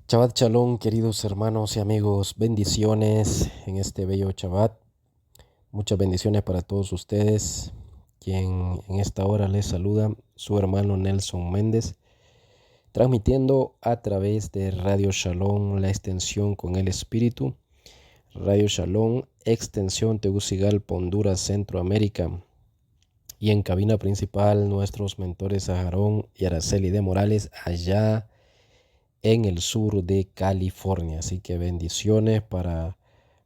Shabbat Shalom, queridos hermanos y amigos, bendiciones en este bello Shabbat. Muchas bendiciones para todos ustedes. Quien en esta hora les saluda, su hermano Nelson Méndez, transmitiendo a través de Radio Shalom, la extensión con el Espíritu. Radio Shalom, extensión Tegucigalpa, Honduras, Centroamérica. Y en cabina principal, nuestros mentores Aarón y Araceli de Morales, allá en el sur de California. Así que bendiciones para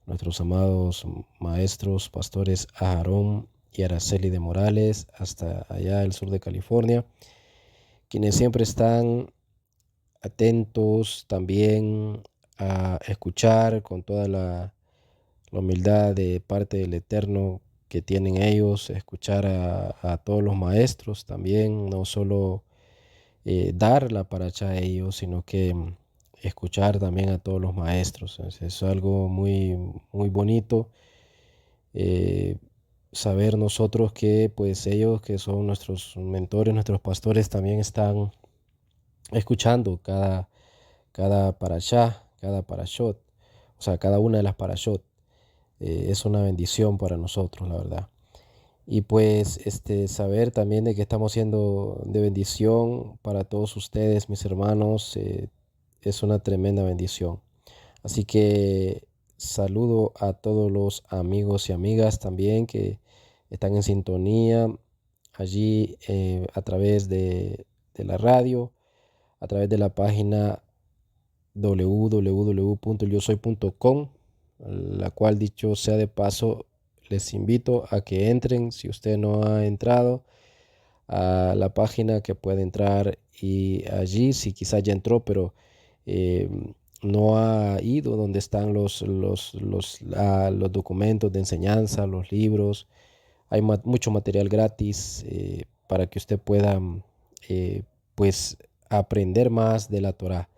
nuestros amados maestros, pastores Aarón y Araceli de Morales, hasta allá el sur de California, quienes siempre están atentos también a escuchar con toda la humildad de parte del Eterno que tienen ellos, escuchar a todos los maestros también, no solo dar la paracha a ellos, sino que escuchar también a todos los maestros. Es algo muy, muy bonito eh, saber nosotros que pues ellos que son nuestros mentores, nuestros pastores, también están escuchando cada parashá, cada parashot, o sea, cada una de las parashot. Es una bendición para nosotros, la verdad. Y pues saber también de que estamos siendo de bendición para todos ustedes, mis hermanos, es una tremenda bendición. Así que saludo a todos los amigos y amigas también que están en sintonía allí a través de la radio, a través de la página www.elyosoy.com, la cual, dicho sea de paso, les invito a que entren. Si usted no ha entrado a la página, que puede entrar, y allí si quizás ya entró pero eh, no ha ido donde están los documentos de enseñanza, los libros. Hay mucho material gratis para que usted pueda eh, pues aprender más de la Torá,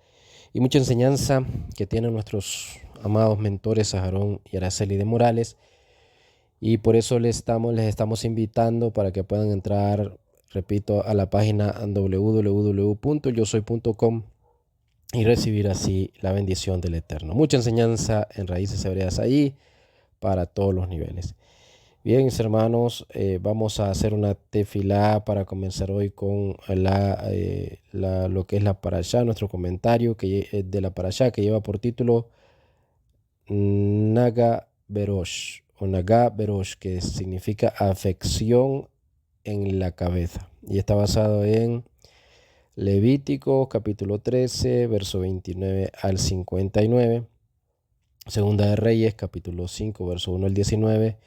y mucha enseñanza que tienen nuestros amados mentores Aarón y Araceli de Morales. Y por eso les estamos invitando para que puedan entrar, repito, a la página www.yosoy.com y recibir así la bendición del Eterno. Mucha enseñanza en raíces hebreas ahí para todos los niveles. Bien, mis hermanos, vamos a hacer una tefilá para comenzar hoy con lo que es la parashá, nuestro comentario de la parashá, que lleva por título Naga Berosh o Naga Berosh, que significa afección en la cabeza, y está basado en Levítico capítulo 13, verso 29 al 59, Segunda de Reyes capítulo 5, verso 1 al 19,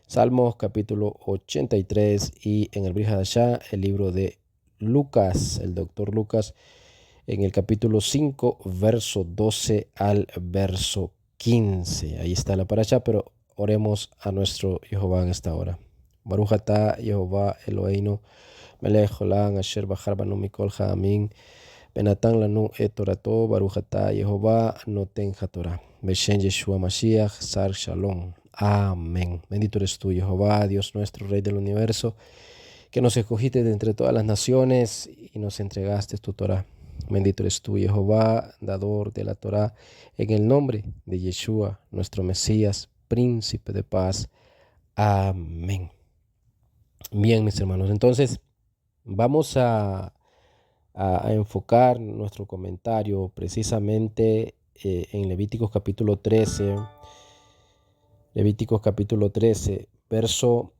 Salmos capítulo 83 y en el Brit Hadashah, el libro de Lucas, el doctor Lucas, en el capítulo 5, verso 12 al verso 15. Ahí está la paracha, pero oremos a nuestro Jehová en esta hora. Baruch atah Jehová Eloheinu melech olam asher bachar banu mikol ha'amim benatan lanu et torato. Baruch atah Jehová noten haTorah beshem Yeshua Mashiach Sar Shalom. Amén. Bendito eres tú, Jehová, Dios nuestro, Rey del universo, que nos escogiste de entre todas las naciones y nos entregaste tu Torah. Bendito eres tú, Jehová, dador de la Torah, en el nombre de Yeshua, nuestro Mesías, príncipe de paz. Amén. Bien, mis hermanos, entonces vamos a enfocar nuestro comentario precisamente en Levíticos capítulo 13, verso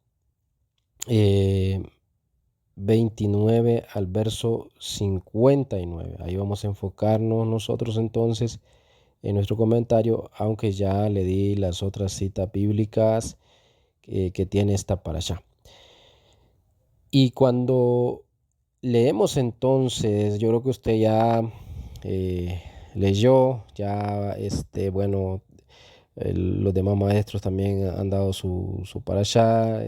29 al verso 59. Ahí vamos a enfocarnos nosotros entonces en nuestro comentario, aunque ya le di las otras citas bíblicas que tiene esta parashá. Y cuando leemos entonces, yo creo que usted ya leyó, ya bueno, los demás maestros también han dado su parashá,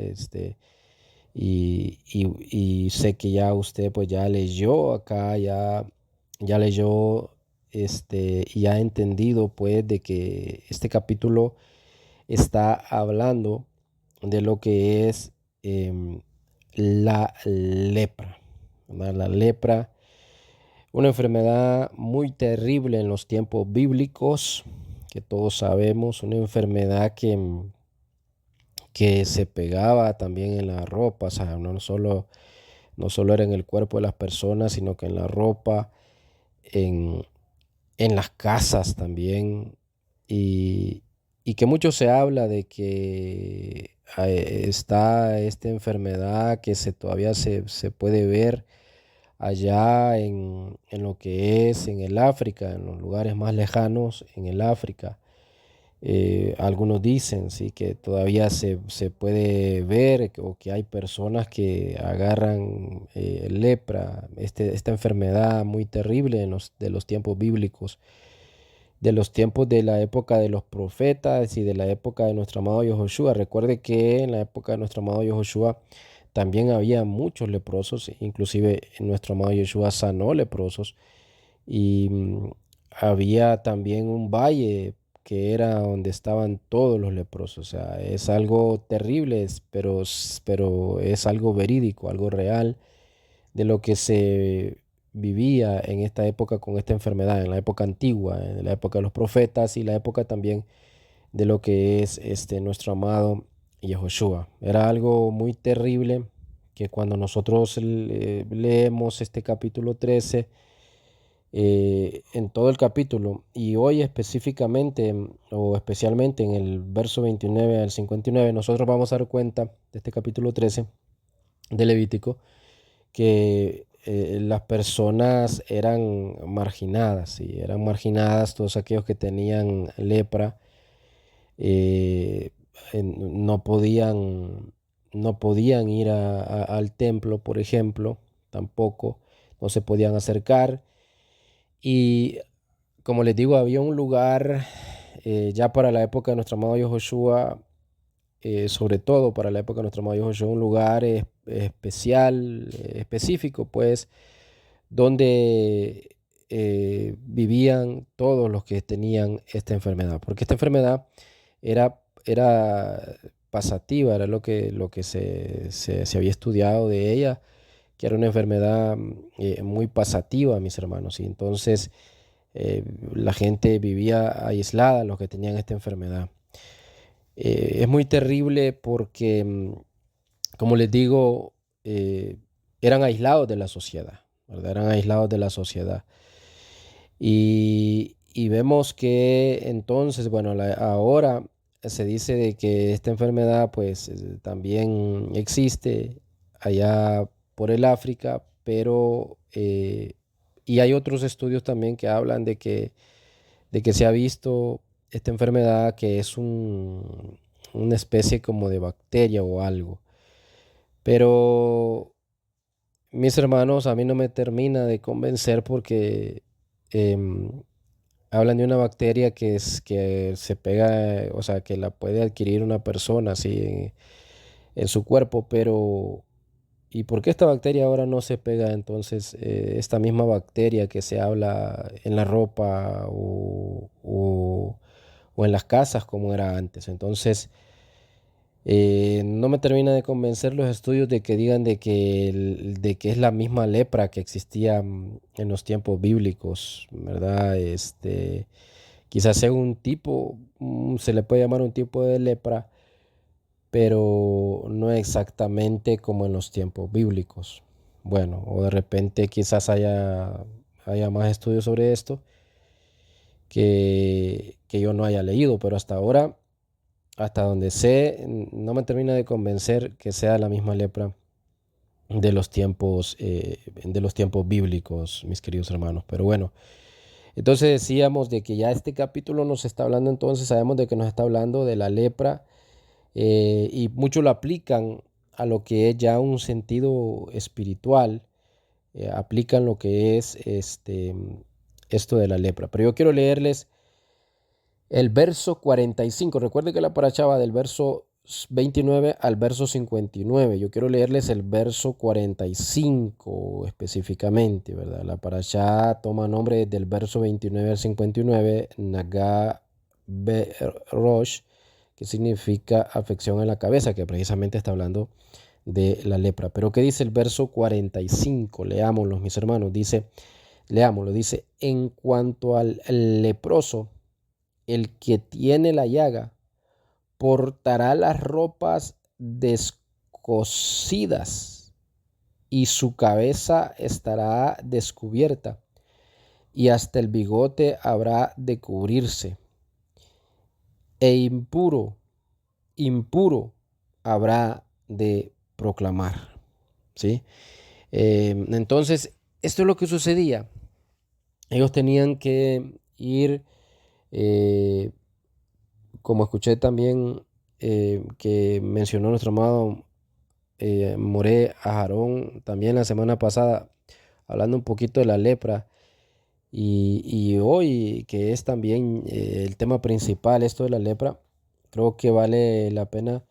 y sé que ya usted pues ya leyó acá, ya leyó, y ha entendido pues de que este capítulo está hablando de lo que es la lepra, ¿verdad? La lepra, Una enfermedad muy terrible en los tiempos bíblicos, que todos sabemos, una enfermedad que se pegaba también en la ropa, o sea, no solo era en el cuerpo de las personas, sino que en la ropa, en, en las casas también, y, y que mucho se habla de que está esta enfermedad que todavía se puede ver allá en lo que es en el África, en los lugares más lejanos en el África. Algunos dicen sí, que todavía se puede ver o que hay personas que agarran lepra, esta enfermedad muy terrible de los tiempos bíblicos, de los tiempos de la época de los profetas y de la época de nuestro amado Yahushua. Recuerde que en la época de nuestro amado Yahushua también había muchos leprosos, inclusive nuestro amado Yeshua sanó leprosos y había también un valle que era donde estaban todos los leprosos. O sea, es algo terrible, pero es algo verídico, algo real de lo que se vivía en esta época con esta enfermedad, en la época antigua, en la época de los profetas y la época también de lo que es nuestro amado Yahushua. Era algo muy terrible que cuando nosotros leemos este capítulo 13, en todo el capítulo, y hoy específicamente o especialmente en el verso 29 al 59, nosotros vamos a dar cuenta de este capítulo 13 de Levítico, que las personas eran marginadas, y eran marginadas todos aquellos que tenían lepra, eh, no podían, no podían ir al templo, por ejemplo, tampoco, no se podían acercar. Y como les digo, había un lugar ya para la época de nuestro amado Yahushua, sobre todo para la época de nuestro amado Yahushua, un lugar especial, específico, pues, donde vivían todos los que tenían esta enfermedad, porque esta enfermedad era pasativa, era lo que se había estudiado de ella, que era una enfermedad muy pasativa, mis hermanos, y entonces la gente vivía aislada, los que tenían esta enfermedad. Es muy terrible porque, como les digo, eran aislados de la sociedad, ¿verdad? Eran aislados de la sociedad. Y vemos que entonces, bueno, ahora se dice de que esta enfermedad pues también existe allá por el África, pero y hay otros estudios también que hablan de que se ha visto esta enfermedad que es una especie como de bacteria o algo. Pero mis hermanos, a mí no me termina de convencer porque em, hablan de una bacteria que se pega, o sea, que la puede adquirir una persona así en su cuerpo, pero ¿y por qué esta bacteria ahora no se pega entonces esta misma bacteria que se habla en la ropa o en las casas como era antes? Entonces, no me termina de convencer los estudios de que digan de que es la misma lepra que existía en los tiempos bíblicos, ¿verdad? Quizás sea un tipo, se le puede llamar un tipo de lepra, pero no exactamente como en los tiempos bíblicos. Bueno, o de repente quizás haya más estudios sobre esto que yo no haya leído, pero hasta ahora, hasta donde sé, no me termina de convencer que sea la misma lepra de los tiempos bíblicos, mis queridos hermanos. Pero bueno, entonces decíamos de que ya este capítulo nos está hablando, entonces sabemos de que nos está hablando de la lepra, y muchos lo aplican a lo que es ya un sentido espiritual, aplican lo que es esto de la lepra. Pero yo quiero leerles el verso 45. Recuerde que la paracha va del verso 29 al verso 59. Yo quiero leerles el verso 45 específicamente, ¿verdad? La paracha toma nombre del verso 29 al 59, Nagá Rosh, que significa afección en la cabeza, que precisamente está hablando de la lepra. Pero ¿qué dice el verso 45? Leámoslo, mis hermanos. Dice: Leámoslo, dice, en cuanto al leproso, el que tiene la llaga, portará las ropas descosidas y su cabeza estará descubierta y hasta el bigote habrá de cubrirse. E impuro, impuro habrá de proclamar. ¿Sí? Entonces, esto es lo que sucedía. Ellos tenían que ir, eh, como escuché también que mencionó nuestro amado Moré Ajarón también la semana pasada, hablando un poquito de la lepra. Y hoy, que es también el tema principal, esto de la lepra, creo que vale la pena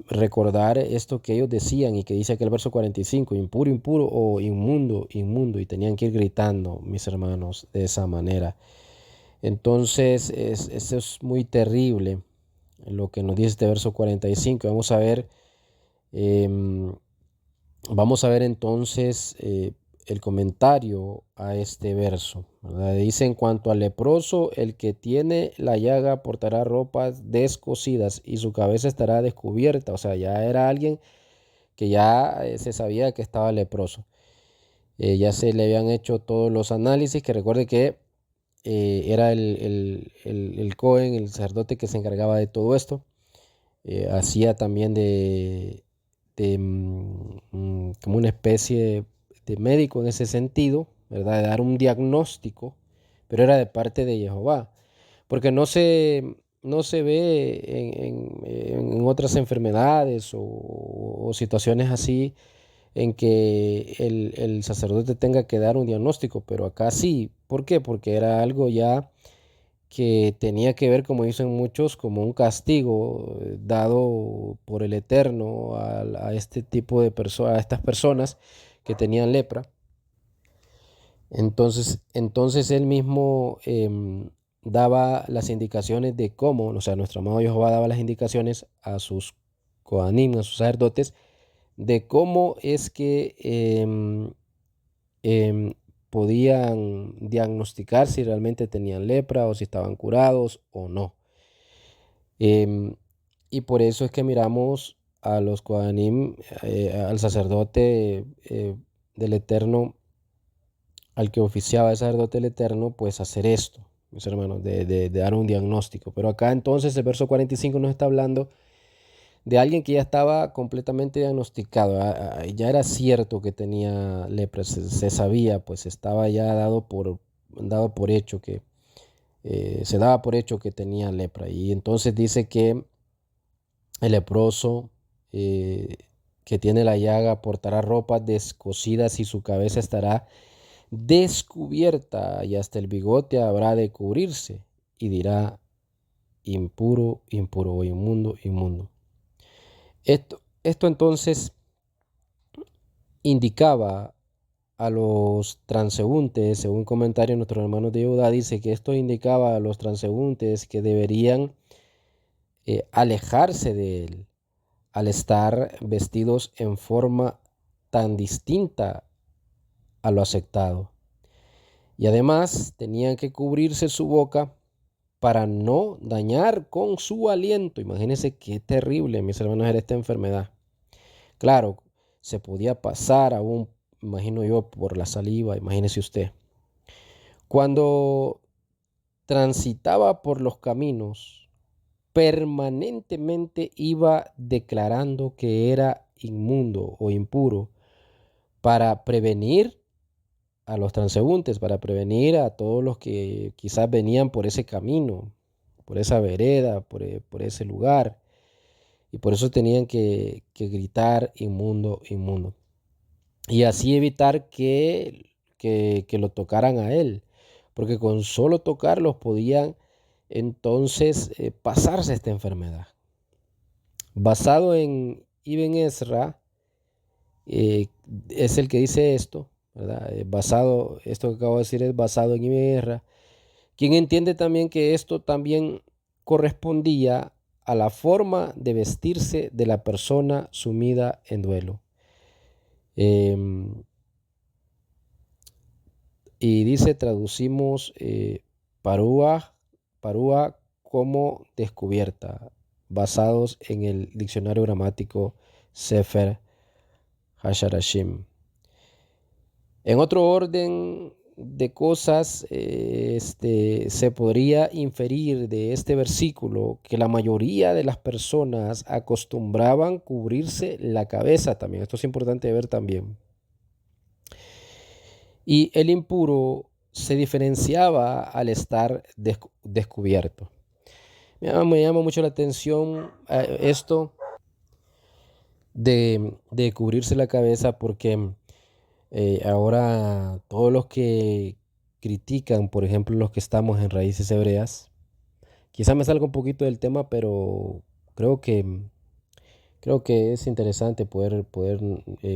recordar esto que ellos decían y que dice aquí el verso 45, impuro, impuro o inmundo, inmundo, y tenían que ir gritando, mis hermanos, de esa manera. Entonces, eso es muy terrible lo que nos dice este verso 45. Em, vamos a ver entonces el comentario a este verso, ¿verdad? Dice, en cuanto al leproso, el que tiene la llaga portará ropas descosidas y su cabeza estará descubierta. O sea, ya era alguien que ya se sabía que estaba leproso. Ya se le habían hecho todos los análisis, que recuerde que era el Cohen, el sacerdote que se encargaba de todo esto. Hacía también como una especie de médico en ese sentido, ¿verdad? De dar un diagnóstico, pero era de parte de Jehová, porque no se ve en otras enfermedades o situaciones así en que el sacerdote tenga que dar un diagnóstico, pero acá sí. ¿Por qué? Porque era algo ya que tenía que ver, como dicen muchos, como un castigo dado por el Eterno a este tipo de personas, a estas personas que tenían lepra. Entonces él mismo daba las indicaciones de cómo, o sea, nuestro amado Jehová daba las indicaciones a sus coanim, a sus sacerdotes, de cómo es que em, podían diagnosticar si realmente tenían lepra o si estaban curados o no. Em, y por eso es que miramos a los Kohanim, al sacerdote del Eterno, al que oficiaba el sacerdote del Eterno, pues hacer esto, mis hermanos, de dar un diagnóstico. Pero acá entonces el verso 45 nos está hablando de alguien que ya estaba completamente diagnosticado. Ya era cierto que tenía lepra, se sabía, pues estaba ya dado por hecho que se daba por hecho que tenía lepra. Y entonces dice que el leproso eh, que tiene la llaga portará ropas descosidas y su cabeza estará descubierta y hasta el bigote habrá de cubrirse y dirá impuro, impuro o inmundo, inmundo. Esto entonces indicaba a los transeúntes, según comentario de nuestros hermanos de Judá, dice que esto indicaba a los transeúntes que deberían alejarse de él al estar vestidos en forma tan distinta a lo aceptado. Y además tenían que cubrirse su boca para no dañar con su aliento. Imagínense qué terrible, mis hermanos, era esta enfermedad. Claro, se podía pasar aún, imagino yo, por la saliva, imagínese usted. Cuando transitaba por los caminos, permanentemente iba declarando que era inmundo o impuro para prevenir a los transeúntes, para prevenir a todos los que quizás venían por ese camino, por esa vereda, por ese lugar. Y por eso tenían que gritar inmundo, inmundo. Y así evitar que lo tocaran a él, porque con solo tocarlos podían entonces pasarse esta enfermedad. Basado en Ibn Ezra, eh, es el que dice esto, ¿verdad? Esto que acabo de decir es basado en Ibn Ezra, quien entiende también que esto también correspondía a la forma de vestirse de la persona sumida en duelo. Y dice, traducimos parúa, parúa como descubierta, basados en el diccionario gramático Sefer Hasharashim. En otro orden de cosas, se podría inferir de este versículo que la mayoría de las personas acostumbraban cubrirse la cabeza también. Esto es importante ver también. Y el impuro se diferenciaba al estar descubierto. Me llama mucho la atención esto de cubrirse la cabeza porque ahora todos los que critican, por ejemplo, los que estamos en Raíces Hebreas, quizá me salga un poquito del tema, pero creo que, creo que es interesante poder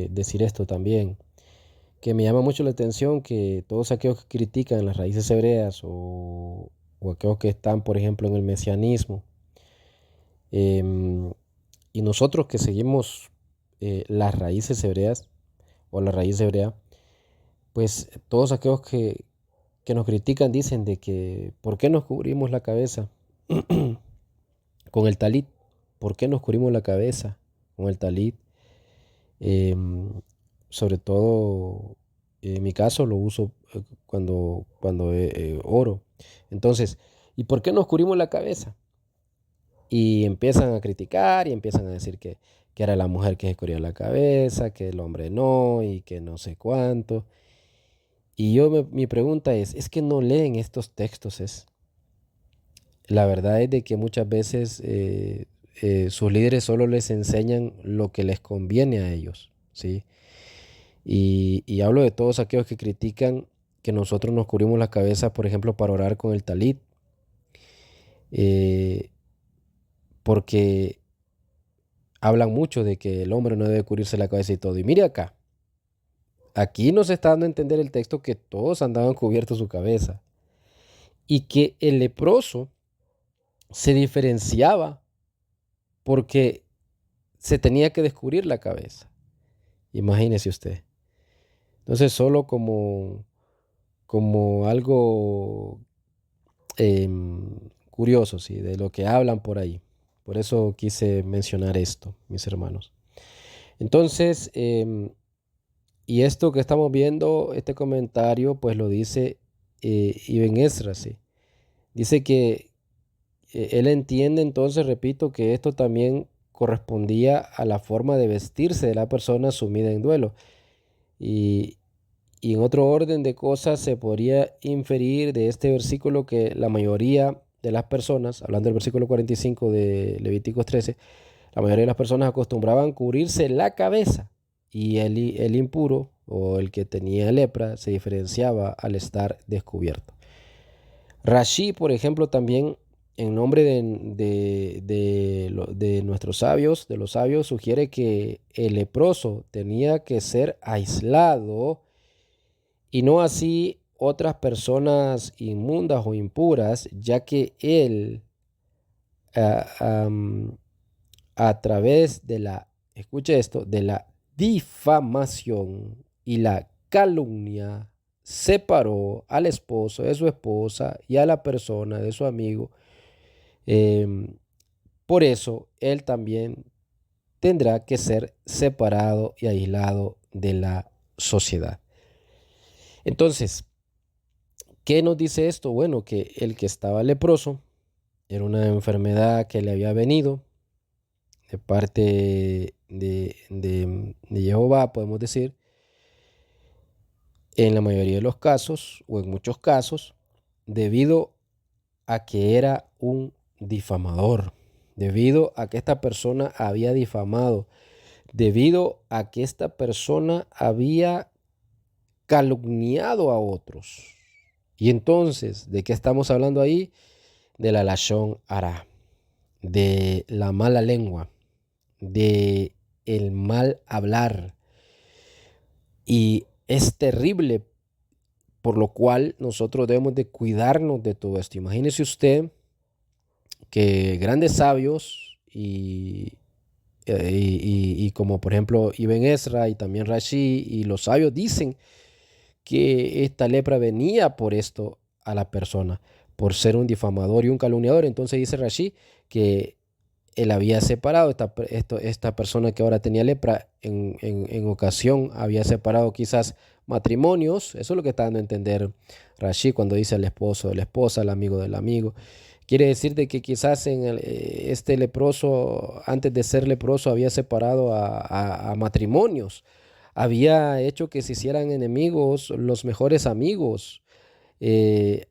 decir esto también, que me llama mucho la atención que todos aquellos que critican las raíces hebreas o aquellos que están, por ejemplo, en el mesianismo, em, y nosotros que seguimos las raíces hebreas o la raíz hebrea, pues todos aquellos que nos critican dicen de que ¿por qué nos cubrimos la cabeza con el talit? ¿Por qué nos cubrimos la cabeza con el talit? Em, Sobre todo, en mi caso lo uso cuando oro. Entonces, ¿y por qué nos cubrimos la cabeza? Y empiezan a criticar y empiezan a decir que era la mujer que se cubría la cabeza, que el hombre no y que no sé cuánto. Y mi pregunta es que no leen estos textos, es. La verdad es de que muchas veces sus líderes solo les enseñan lo que les conviene a ellos, ¿sí? Y hablo de todos aquellos que critican que nosotros nos cubrimos la cabeza, por ejemplo, para orar con el talit, eh, porque hablan mucho de que el hombre no debe cubrirse la cabeza y todo. Y mire acá, aquí nos está dando a entender el texto que todos andaban cubiertos su cabeza y que el leproso se diferenciaba porque se tenía que descubrir la cabeza. Imagínese usted. Entonces, solo como algo curioso, ¿sí? De lo que hablan por ahí. Por eso quise mencionar esto, mis hermanos. Entonces, y esto que estamos viendo, este comentario, pues lo dice Ibn Ezra, ¿sí? Dice que él entiende entonces, repito, que esto también correspondía a la forma de vestirse de la persona sumida en duelo. Y, y en otro orden de cosas se podría inferir de este versículo que la mayoría de las personas, hablando del versículo 45 de Levíticos 13, la mayoría de las personas acostumbraban cubrirse la cabeza y el impuro o el que tenía lepra se diferenciaba al estar descubierto. Rashi, por ejemplo, también en nombre de nuestros sabios, de los sabios, sugiere que el leproso tenía que ser aislado y no así otras personas inmundas o impuras, ya que él ah, am, a través de la, escuche esto, de la difamación y la calumnia, separó al esposo de su esposa y a la persona de su amigo. Em, por eso él también tendrá que ser separado y aislado de la sociedad. Entonces, ¿qué nos dice esto? Bueno, que el que estaba leproso era una enfermedad que le había venido de parte de Jehová, podemos decir, en la mayoría de los casos, o en muchos casos, debido a que era un difamador, debido a que esta persona había difamado, debido a que esta persona había calumniado a otros. Y entonces, ¿de qué estamos hablando ahí? De la lashon hara, de la mala lengua, de el mal hablar. Y es terrible, por lo cual nosotros debemos de cuidarnos de todo esto. Imagínese usted que grandes sabios y como por ejemplo Ibn Ezra y también Rashi y los sabios dicen que esta lepra venía por esto a la persona, por ser un difamador y un calumniador. Entonces dice Rashi que él había separado esta persona que ahora tenía lepra, en ocasión había separado quizás matrimonios. Eso es lo que está dando a entender Rashi cuando dice el esposo de la esposa, el amigo del amigo. Quiere decir de que quizás este leproso, antes de ser leproso, había separado a matrimonios, había hecho que se hicieran enemigos los mejores amigos,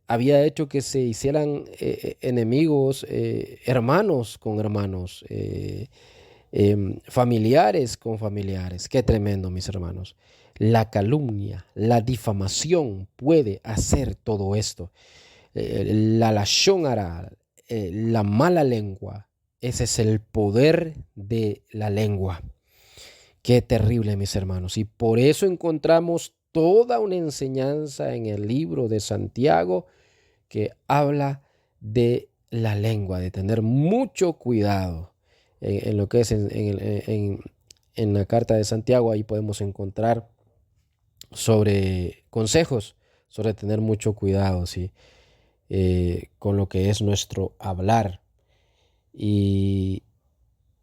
había hecho que se hicieran enemigos, hermanos con hermanos, familiares con familiares. Qué tremendo, mis hermanos. La calumnia, la difamación puede hacer todo esto. La lashon hara, la mala lengua, ese es el poder de la lengua. Qué terrible, mis hermanos. Y por eso encontramos toda una enseñanza en el libro de Santiago que habla de la lengua, de tener mucho cuidado en lo que es en la carta de Santiago. Ahí podemos encontrar sobre consejos, sobre tener mucho cuidado, ¿sí? Con lo que es nuestro hablar. Y,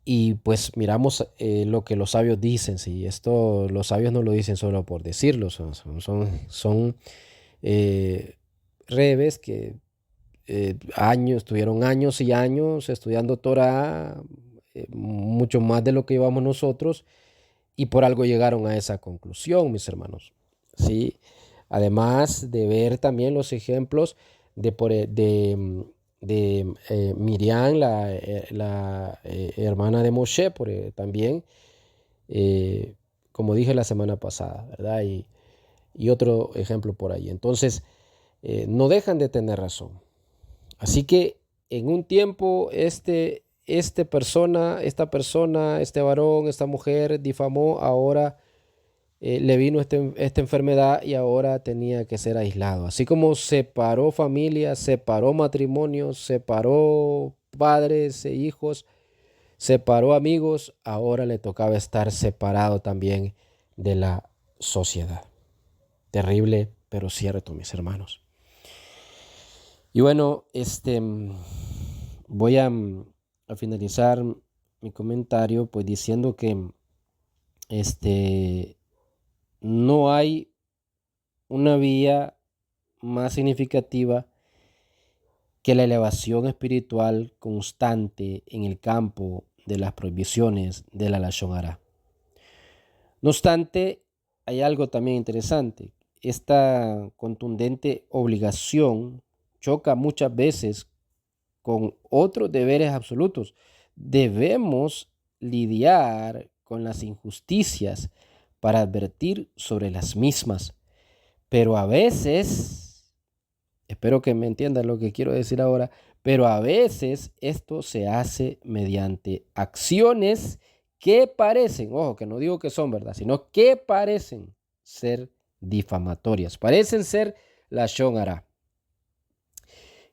y pues miramos lo que los sabios dicen, ¿sí? Esto los sabios no lo dicen solo por decirlo, son eh, rebes que tuvieron años y años estudiando Torah, mucho más de lo que llevamos nosotros, y por algo llegaron a esa conclusión, mis hermanos. ¿Sí? Además de ver también los ejemplos de Miriam, la hermana de Moshe, también, eh, como dije la semana pasada, ¿verdad? Y otro ejemplo por ahí. Entonces, no dejan de tener razón. Así que en un tiempo esta persona, este varón, esta mujer difamó, ahora le vino esta enfermedad y ahora tenía que ser aislado. Así como separó familias, separó matrimonios, separó padres e hijos, separó amigos, ahora le tocaba estar separado también de la sociedad. Terrible, pero cierto, mis hermanos. Y bueno, voy a finalizar mi comentario pues diciendo que no hay una vía más significativa que la elevación espiritual constante en el campo de las prohibiciones de la lashon hara. No obstante, hay algo también interesante. Esta contundente obligación choca muchas veces con otros deberes absolutos. Debemos lidiar con las injusticias para advertir sobre las mismas. Pero a veces, espero que me entiendan lo que quiero decir ahora, pero a veces esto se hace mediante acciones que parecen, ojo, que no digo que son verdad, sino que parecen ser difamatorias, parecen ser lashon hara.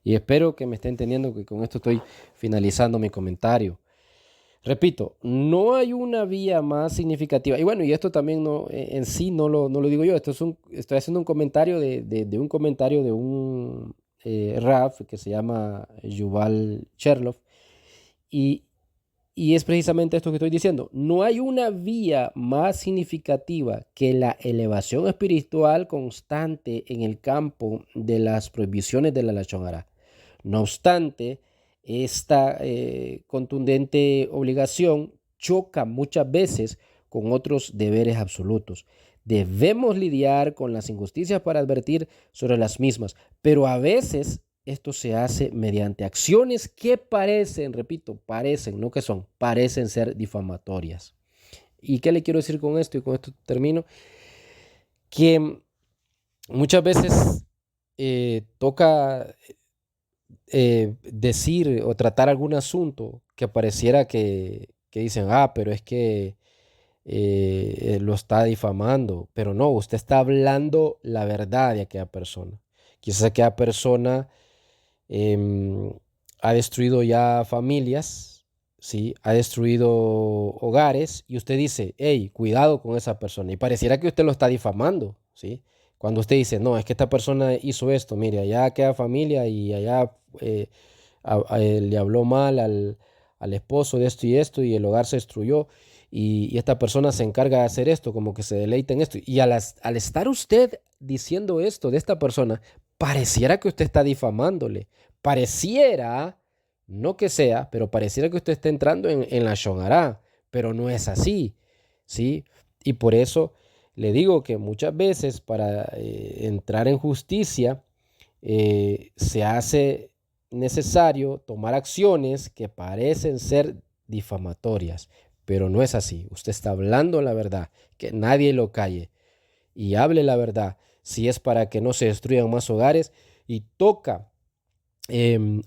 Y espero que me esté entendiendo, que con esto estoy finalizando mi comentario. Repito, no hay una vía más significativa. Y bueno, y esto también en sí no lo digo yo. Estoy haciendo un comentario de un comentario de un Rav que se llama Yuval Cherloff. Y es precisamente esto que estoy diciendo. No hay una vía más significativa que la elevación espiritual constante en el campo de las prohibiciones de la lashon hara. No obstante, esta contundente obligación choca muchas veces con otros deberes absolutos. Debemos lidiar con las injusticias para advertir sobre las mismas, pero a veces esto se hace mediante acciones que parecen, repito, parecen, no que son, parecen ser difamatorias. ¿Y qué le quiero decir con esto? Y con esto termino. Que muchas veces toca decir o tratar algún asunto que pareciera que dicen, pero es que lo está difamando. Pero no, usted está hablando la verdad de aquella persona. Quizás aquella persona ha destruido ya familias, ¿sí? Ha destruido hogares y usted dice, hey, cuidado con esa persona. Y pareciera que usted lo está difamando, ¿sí? Cuando usted dice, no, es que esta persona hizo esto, mire, allá queda familia y allá le habló mal al esposo de esto y el hogar se destruyó y esta persona se encarga de hacer esto, como que se deleita en esto. Y al estar usted diciendo esto de esta persona, pareciera que usted está difamándole. Pareciera, no que sea, pero pareciera que usted está entrando en la shonará, pero no es así, ¿sí? Y por eso le digo que muchas veces para entrar en justicia se hace necesario tomar acciones que parecen ser difamatorias, pero no es así. Usted está hablando la verdad, que nadie lo calle y hable la verdad. Si es para que no se destruyan más hogares y toca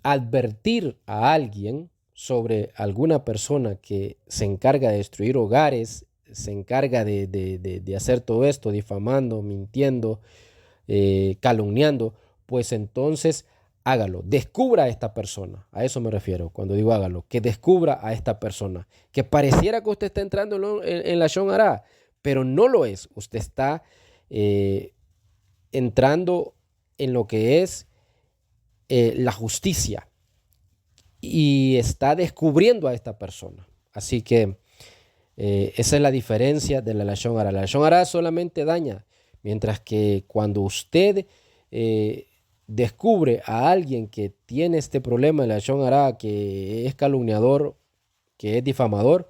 advertir a alguien sobre alguna persona que se encarga de destruir hogares, se encarga de hacer todo esto, difamando, mintiendo, calumniando, pues entonces hágalo, descubra a esta persona, a eso me refiero cuando digo hágalo, que descubra a esta persona, que pareciera que usted está entrando en la shonará, pero no lo es, usted está entrando en lo que es la justicia y está descubriendo a esta persona. Así que esa es la diferencia de la lashon hara. La lashon hara solamente daña, mientras que cuando usted descubre a alguien que tiene este problema de la lashon hara, que es calumniador, que es difamador,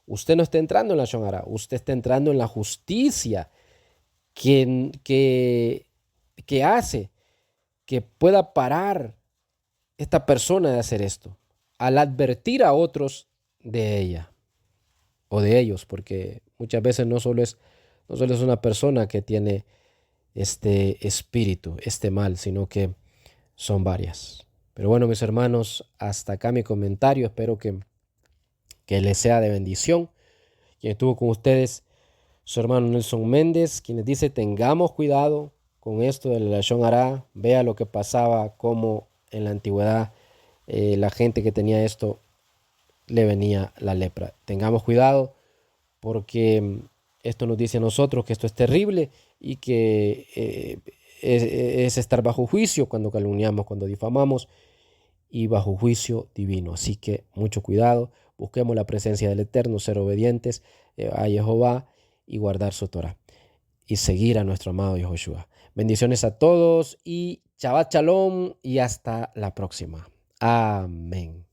usted no está entrando en la lashon hara, usted está entrando en la justicia que, que, que hace que pueda parar esta persona de hacer esto, al advertir a otros de ella o de ellos, porque muchas veces no solo es una persona que tiene este espíritu, este mal, sino que son varias. Pero bueno, mis hermanos, hasta acá mi comentario. Espero que les sea de bendición. Quien estuvo con ustedes, su hermano Nelson Méndez, quien les dice, tengamos cuidado con esto de la lashon hara. Vea lo que pasaba, como en la antigüedad la gente que tenía esto le venía la lepra. Tengamos cuidado porque esto nos dice a nosotros que esto es terrible y que es estar bajo juicio cuando calumniamos, cuando difamamos y bajo juicio divino. Así que mucho cuidado, busquemos la presencia del Eterno, ser obedientes a Jehová y guardar su Torah y seguir a nuestro amado Yahushua. Bendiciones a todos y Shabbat Shalom y hasta la próxima. Amén.